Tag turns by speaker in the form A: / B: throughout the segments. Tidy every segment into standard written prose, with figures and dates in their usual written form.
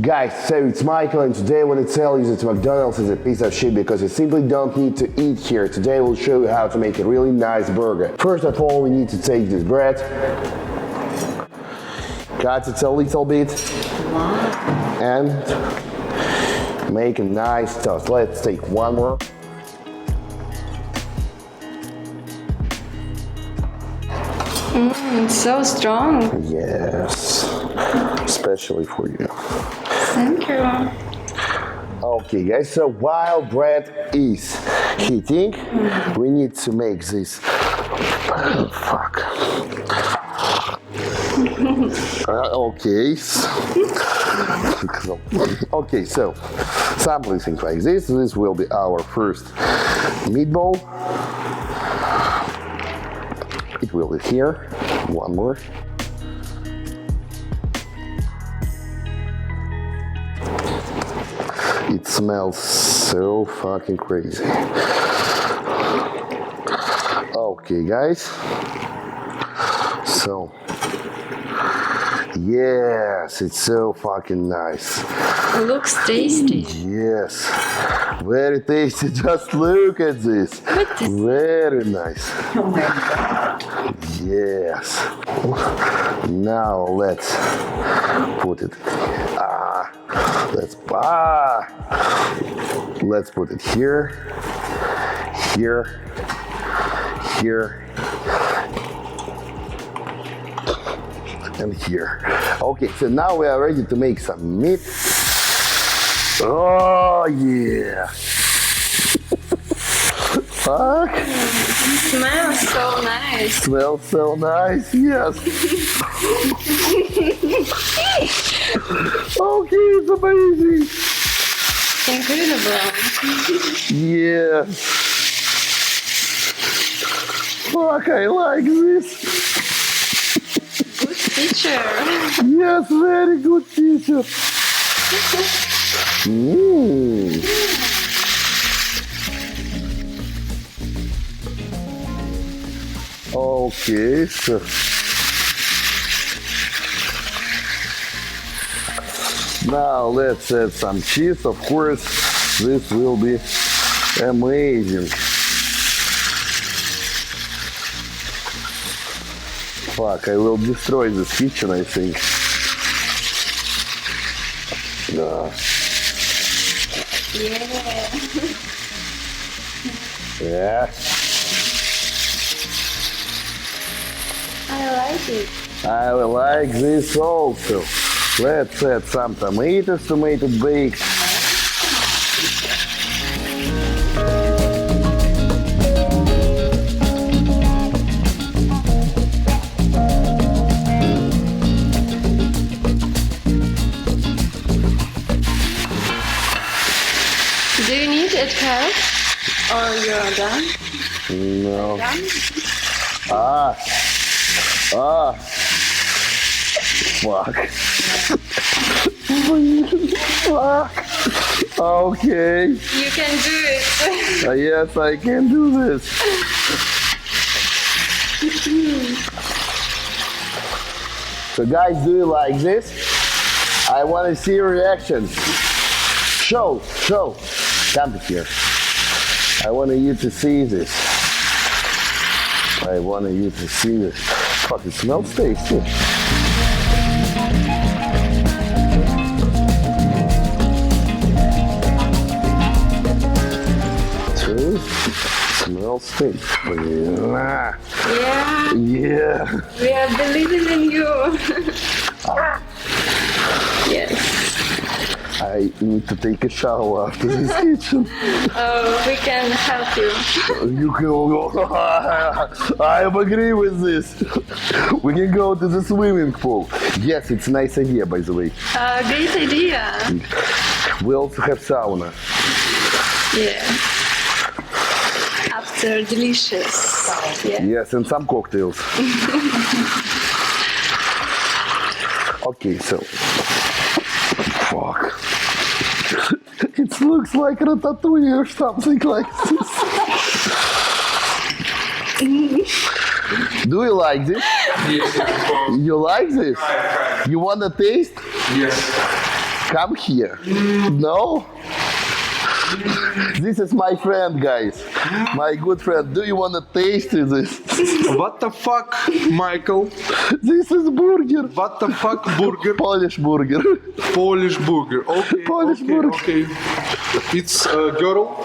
A: Guys, so it's Michael, and today I want to tell you that McDonald's is a piece of shit because you simply don't need to eat here. Today we'll show you how to make a really nice burger. First of all, we need to take this bread, cut it a little bit, and make a nice toast. Let's take one more.
B: It's so strong.
A: Yes, especially for you.
B: Thank you.
A: Okay guys, so while bread is heating, we need to make this. Oh, fuck. Okay. Okay, so something like this. This will be our first meatball. It will be here. One more. It smells so fucking crazy. Okay, guys. So, yes, it's so fucking nice.
B: It looks tasty.
A: Yes, very tasty. Just look at this. Very nice.
B: Oh my God.
A: Yes. Now let's put it. Let's put it here, here, here, and here. Okay, so now we are ready to make some meat. Oh yeah. Fuck.
B: Smells so nice.
A: Smells so nice, yes. Okay, it's amazing.
B: Incredible.
A: Yeah. Fuck, I like this.
B: Good picture.
A: Yes, very good picture. Okay, so now let's add some cheese. Of course, this will be amazing. Fuck, I will destroy this kitchen, I think.
B: Yeah.
A: Yeah.
B: I like it.
A: I like this also. Let's add some tomatoes to make it baked.
B: Do you need it help? Or you're done?
A: No.
B: Done?
A: Fuck. Fuck. Okay.
B: You can do it.
A: Yes, I can do this. So guys, do you like this? I want to see your reaction. Show. Come here. I want you to see this. I want you to see this. Fuck, it smells tasty. True. Smells tasty.
B: Yeah.
A: Yeah.
B: We are believing in you. Yes.
A: I need to take a shower after this kitchen.
B: Oh, we can help you.
A: You can go. I agree with this. We can go to the swimming pool. Yes, it's a nice idea, by the way.
B: Great idea.
A: We also have sauna.
B: Yeah. After delicious. Yeah.
A: Yes, and some cocktails. Okay, so. Fuck. It looks like ratatouille or something like this. Do you like this?
C: Yes, it's
A: You like this?
C: Try it.
A: You want to taste?
C: Yes.
A: Come here. No? This is my friend, guys. My good friend. Do you want to taste this?
C: What the fuck, Michael?
A: This is burger.
C: What the fuck, burger?
A: Polish burger.
C: Polish burger. Okay.
A: Polish
C: okay,
A: burger.
C: Okay. It's girl.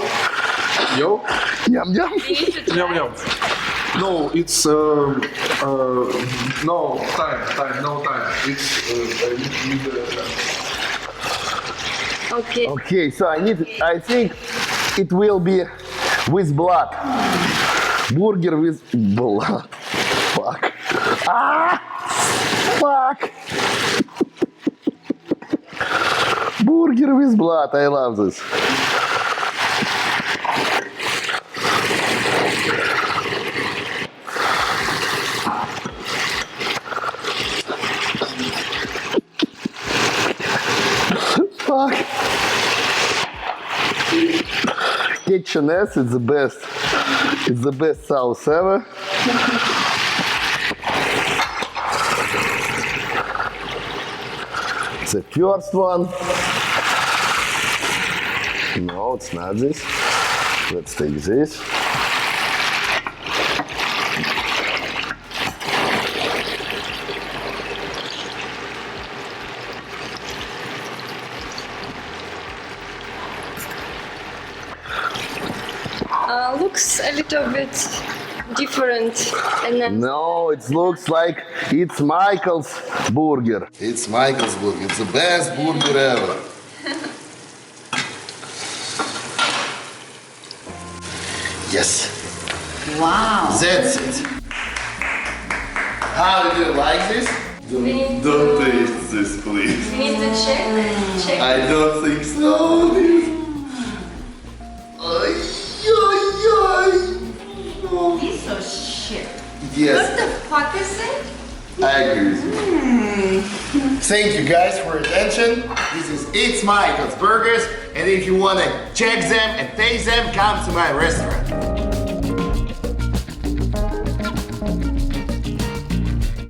C: Yo.
A: Yum yum.
B: You need to try.
C: Yum yum. No, it's no time. No time. It's I need
B: Okay.
A: Okay, so I think it will be with blood. Burger with blood. Fuck. Ah! Fuck. Burger with blood. I love this. Fuck. Kitchenette is the best. It's the best sauce ever. It's the first one. No, it's not this. Let's take this.
B: Looks a little bit different. And then
A: No, it looks like it's Michael's burger. It's Michael's burger. It's the best burger ever. Yes,
D: Wow.
A: that's it. How do you like this? Don't taste this, please.
B: we need to check.
A: I don't think so. Ay,
D: He's so shit.
A: yes.
D: What the fuck is it?
A: I agree with you. Thank you guys for your attention. This is It's Michael's Burgers, and if you want to check them and taste them, come to my restaurant.